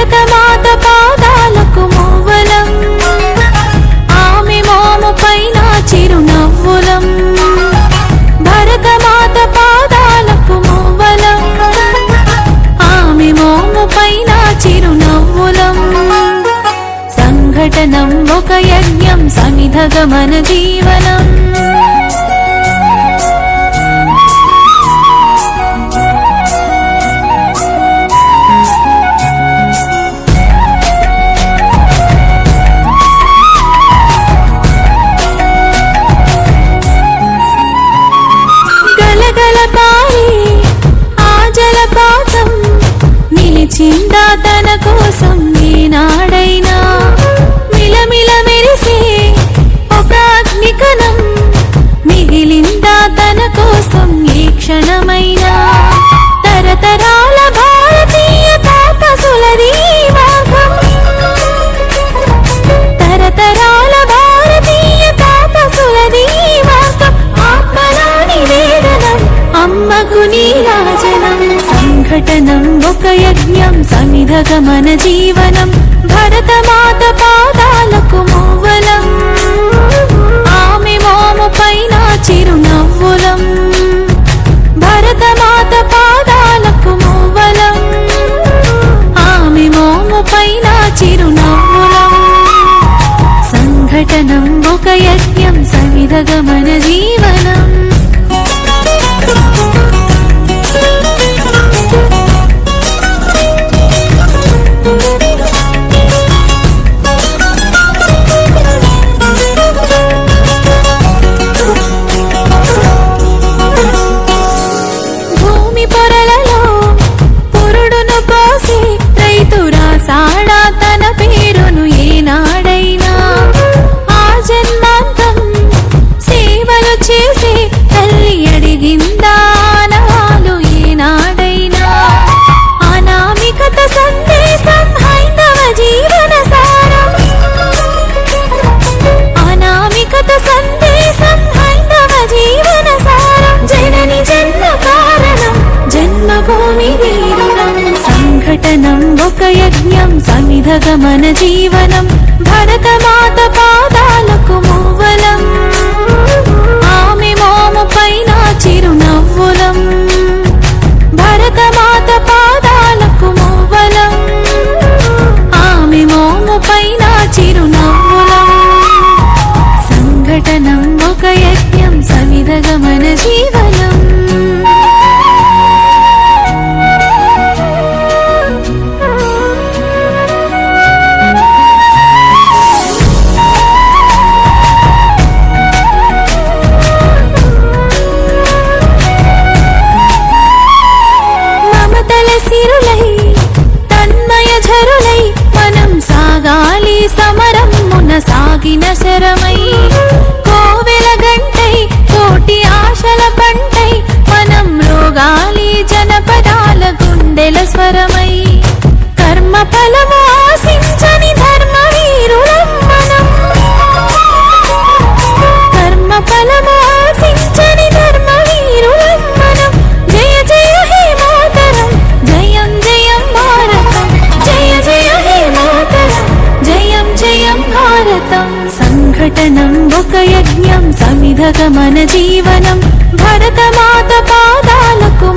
భరతమాత పాదాలకు మూవలం ఆమె మోము పైన చిరునవ్వులం భరతమాత పాదాలకు మూవలం ఆమె మోము పైన చిరునవ్వులం సంఘటనం ఒక యజ్ఞం సమిధగమన జీవనం నిలిచిందా తన కోసం ఏనాడైనా మిలమిల మెరిసే ఒక అగ్నికణం మిగిలిందా తన కోసం ఏ క్షణమైనా తరతరాల భారతీయ తాపసులది భాగం తరతరాల భారతీయ తాపసులది భాగం ఆత్మలాని వేదనం అమ్మకు నీరాజనం సంఘటనం ఒక యజ్ఞం సమిధగమన జీవనం భరతమాత పాదాలకు మూవలం ఆమె మోము పైన చిరునవ్వులం భరతమాత పాదాలకు మూవలం ఆమె మోము పైన చిరునవ్వులం సంఘటనం ఒక యజ్ఞం సమిధగమన జీవనం సంఘటనం ఒక యజ్ఞం సమిధగమన జీవనం భరతమాత పాదాలకు మూవలం ఆమె మోము పైన చిరునవ్వులం భరతమాత పాదాలకు మూవలం ఆమె మోము పైన చిరునవ్వులం సంఘటనం ఒక యజ్ఞం సమిధగమన జీవనం సమరమున సాగిన శరమై కోవెల గంటై కోటి ఆశల పంటై మనం రోగాలి జనపదాల గుండెల స్వరమై కర్మ ఫలము ఆశించని ధర్మ వీరులం మనం కర్మ ఫలము ఆశించని ధర్మ వీరులం మనం జయ జయ హే మాతరం జయం జయం భారతం జయ జయ హే మాతరం జయం జయం భారతం సంఘటనం ఒక యజ్ఞం సమిధగమన జీవనం భరతమాత పాదాలకు